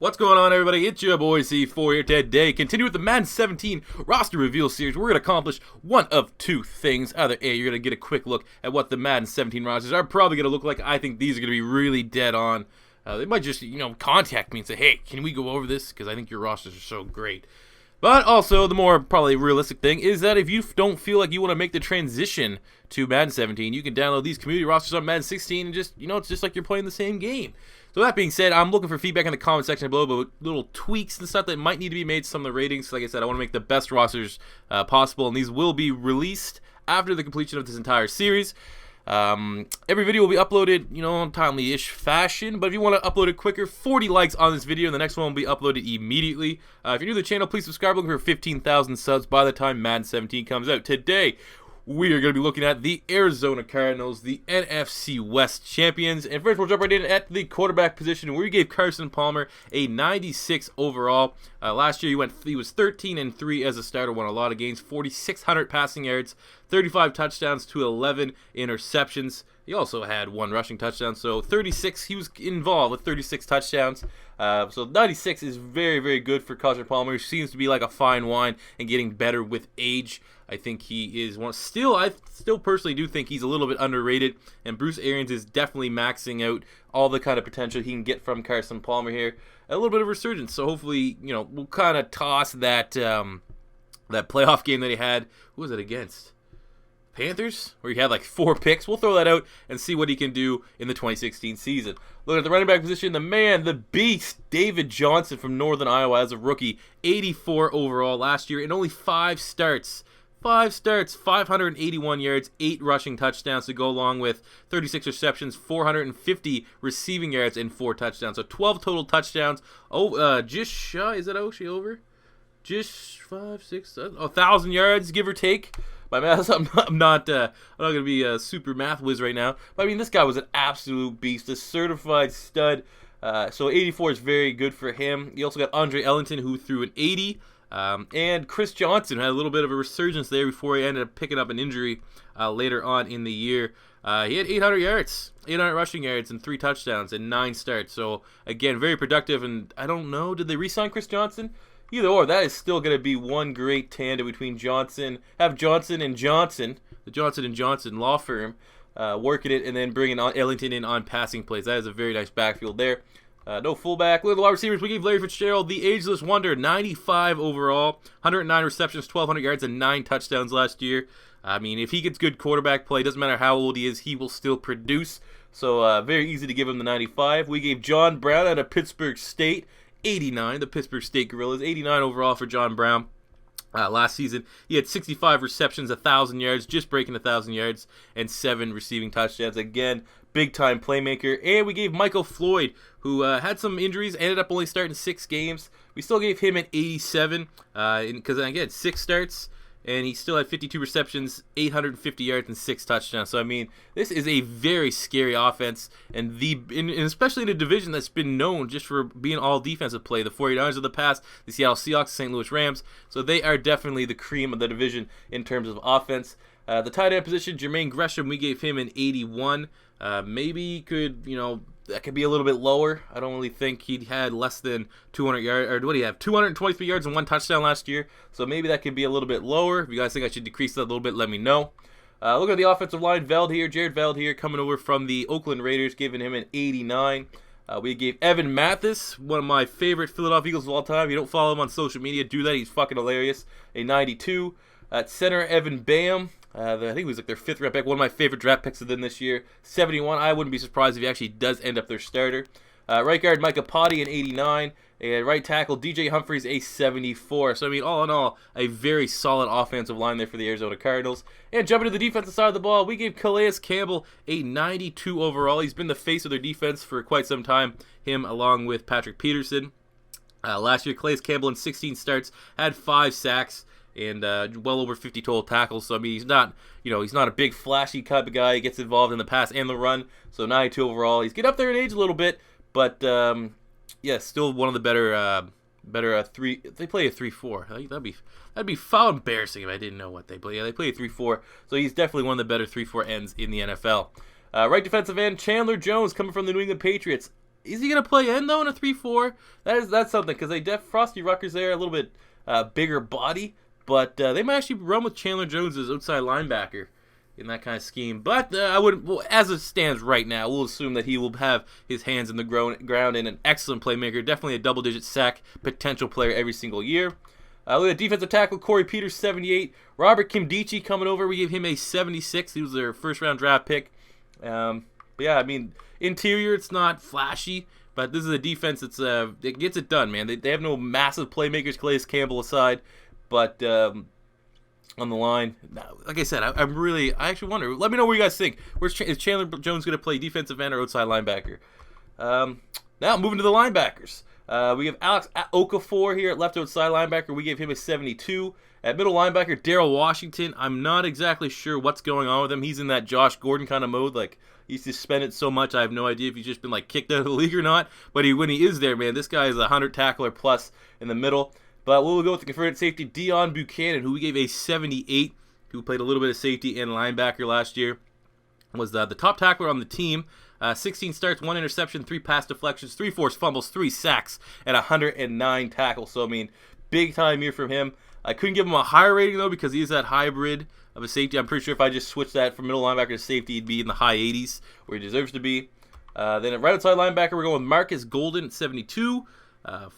What's going on, everybody? It's your boy C4 here today. Continue with the Madden 17 roster reveal series. We're going to accomplish one of two things. Either A, you're going to get a quick look at what the Madden 17 rosters are probably going to look like. I think these are going to be really dead on. They might just, contact me and say, hey, can we go over this? Because I think your rosters are so great. But also, the more probably realistic thing is that if you don't feel like you want to make the transition to Madden 17, you can download these community rosters on Madden 16 and just, it's just like you're playing the same game. So that being said, I'm looking for feedback in the comment section below about little tweaks and stuff that might need to be made to some of the ratings. Like I said, I want to make the best rosters possible, and these will be released after the completion of this entire series. Every video will be uploaded, in timely-ish fashion, but if you want to upload it quicker, 40 likes on this video, and the next one will be uploaded immediately. If you're new to the channel, please subscribe. Looking for 15,000 subs by the time Madden 17 comes out. Today, we are going to be looking at the Arizona Cardinals, the NFC West champions. And first, we'll jump right in at the quarterback position, where we gave Carson Palmer a 96 overall. Last year, he was 13-3 as a starter, won a lot of games, 4,600 passing yards, 35 touchdowns to 11 interceptions. He also had one rushing touchdown, so 36. He was involved with 36 touchdowns. So 96 is very, very good for Carson Palmer. He seems to be like a fine wine and getting better with age. I think he is one. I still personally do think he's a little bit underrated, and Bruce Arians is definitely maxing out all the kind of potential he can get from Carson Palmer here. A little bit of resurgence, so hopefully, we'll kind of toss that that playoff game that he had. Who was it against? Panthers, where he had like 4 picks. We'll throw that out and see what he can do in the 2016 season. Looking at the running back position, the man, the beast, David Johnson from Northern Iowa as a rookie, 84 overall last year in only 5 starts. 5 starts, 581 yards, 8 rushing touchdowns to go along with 36 receptions, 450 receiving yards, and 4 touchdowns. So 12 total touchdowns. Just shy. Is that actually over? Just 1,000 yards, give or take. My math, I'm not going to be a super math whiz right now. But I mean, this guy was an absolute beast, a certified stud. So 84 is very good for him. You also got Andre Ellington, who threw an 80. And Chris Johnson had a little bit of a resurgence there before he ended up picking up an injury later on in the year. He had 800 yards, 800 rushing yards, and 3 touchdowns in 9 starts. So, again, very productive. And I don't know, did they re-sign Chris Johnson? Either or, that is still going to be one great tandem between Johnson, the Johnson and Johnson law firm, working it, and then bringing Ellington in on passing plays. That is a very nice backfield there. No fullback. Look at the wide receivers. We gave Larry Fitzgerald, the ageless wonder, 95 overall, 109 receptions, 1,200 yards, and 9 touchdowns last year. I mean, if he gets good quarterback play, doesn't matter how old he is, he will still produce. So very easy to give him the 95. We gave John Brown out of Pittsburgh State, 89. The Pittsburgh State Gorillas, 89 overall for John Brown. Last season, he had 65 receptions, 1,000 yards, just breaking 1,000 yards, and 7 receiving touchdowns. Again, big-time playmaker. And we gave Michael Floyd, who had some injuries, ended up only starting 6 games. We still gave him an 87, because, again, 6 starts, and he still had 52 receptions, 850 yards, and 6 touchdowns. So, I mean, this is a very scary offense, and especially in a division that's been known just for being all defensive play. The 49ers of the past, the Seattle Seahawks, St. Louis Rams. So they are definitely the cream of the division in terms of offense. The tight end position, Jermaine Gresham, we gave him an 81. Maybe could, that could be a little bit lower. I don't really think he had less than 200 yards, or what do you have? 223 yards and 1 touchdown last year. So maybe that could be a little bit lower. If you guys think I should decrease that a little bit, let me know. Look at the offensive line. Jared Veld here, coming over from the Oakland Raiders, giving him an 89. We gave Evan Mathis, one of my favorite Philadelphia Eagles of all time. If you don't follow him on social media, do that. He's fucking hilarious. A 92. At center, Evan Bam. I think he was like their 5th round pick, one of my favorite draft picks of them this year. 71. I wouldn't be surprised if he actually does end up their starter. Right guard, Micah Potty, an 89. And right tackle, DJ Humphries, a 74. So, I mean, all in all, a very solid offensive line there for the Arizona Cardinals. And jumping to the defensive side of the ball, we gave Calais Campbell a 92 overall. He's been the face of their defense for quite some time, him along with Patrick Peterson. Last year, Calais Campbell in 16 starts had 5 sacks. And well over 50 total tackles. So I mean, he's not a big flashy type of guy. He gets involved in the pass and the run. So 92 overall. He's getting up there in age a little bit, but yeah, still one of the better 3. They play a 3-4. That'd be foul embarrassing if I didn't know what they play. Yeah, they play a 3-4. So he's definitely one of the better 3-4 ends in the NFL. Right defensive end, Chandler Jones, coming from the New England Patriots. Is he gonna play in though in a 3-4? That's something, because Frosty Rucker's there, a little bit bigger body, but they might actually run with Chandler Jones as outside linebacker in that kind of scheme. But I wouldn't. Well, as it stands right now, we'll assume that he will have his hands in the ground and an excellent playmaker, definitely a double-digit sack potential player every single year. Look at defensive tackle, Corey Peters, 78. Robert Kimdichie coming over, we gave him a 76. He was their first-round draft pick. But yeah, I mean, interior, it's not flashy, but this is a defense that's it gets it done, man. They have no massive playmakers, Calais, Campbell aside, but on the line, like I said, I actually wonder. Let me know what you guys think. Is Chandler Jones going to play defensive end or outside linebacker? Now, moving to the linebackers. We have Alex Okafor here at left outside linebacker. We gave him a 72. At middle linebacker, DARYL Washington. I'm not exactly sure what's going on with him. He's in that Josh Gordon kind of mode. Like, he's suspended so much, I have no idea if he's just been like kicked out of the league or not. But when he is there, man, this guy is a 100 tackler plus in the middle. But we'll go with the converted safety, Deon Buchanan, who we gave a 78, who played a little bit of safety and linebacker last year. Was the top tackler on the team. 16 starts, 1 interception, 3 pass deflections, 3 forced fumbles, 3 sacks, and 109 tackles. So, I mean, big time year from him. I couldn't give him a higher rating, though, because he's that hybrid of a safety. I'm pretty sure if I just switched that from middle linebacker to safety, he'd be in the high 80s, where he deserves to be. Then at right outside linebacker, we're going with Marcus Golden at 72.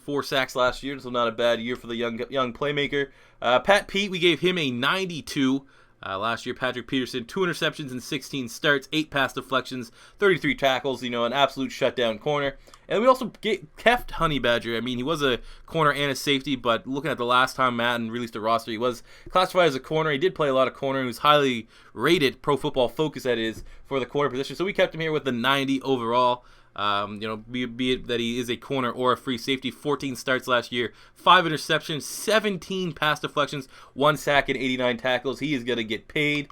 4 sacks last year, so not a bad year for the young playmaker. Pat Pete, we gave him a 92. Last year, Patrick Peterson, 2 interceptions and 16 starts, 8 pass deflections, 33 tackles, an absolute shutdown corner. And we also kept Honey Badger. I mean, he was a corner and a safety, but looking at the last time Madden released a roster, he was classified as a corner. He did play a lot of corner, and he was highly rated, Pro Football Focus that is, for the corner position. So we kept him here with the 90 overall. Be it that he is a corner or a free safety. 14 starts last year, 5 interceptions, 17 pass deflections, 1 sack, and 89 tackles. He is going to get paid.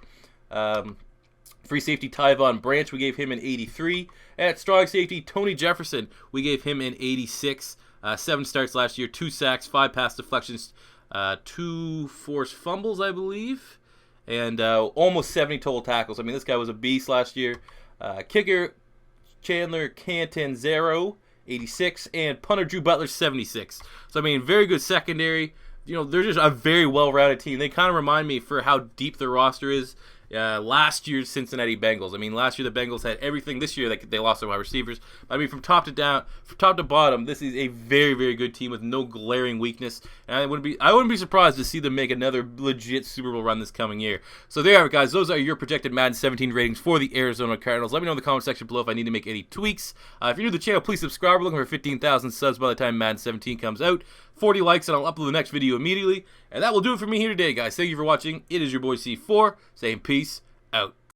Free safety Tyvon Branch, we gave him an 83. At strong safety, Tony Jefferson, we gave him an 86. 7 starts last year, 2 sacks, 5 pass deflections, 2 forced fumbles, I believe, and almost 70 total tackles. I mean, this guy was a beast last year. Kicker, Chandler Cantanzaro, 86, and punter Drew Butler, 76. So, I mean, very good secondary. They're just a very well-rounded team. They kind of remind me for how deep their roster is. Last year's Cincinnati Bengals. I mean, last year the Bengals had everything. This year they lost their wide receivers. I mean, from top to bottom, this is a very, very good team with no glaring weakness. And I wouldn't be surprised to see them make another legit Super Bowl run this coming year. So there you have it, guys. Those are your projected Madden 17 ratings for the Arizona Cardinals. Let me know in the comment section below if I need to make any tweaks. If you're new to the channel, please subscribe. We're looking for 15,000 subs by the time Madden 17 comes out. 40 likes and I'll upload the next video immediately. And that will do it for me here today, guys. Thank you for watching. It is your boy C4 saying peace out.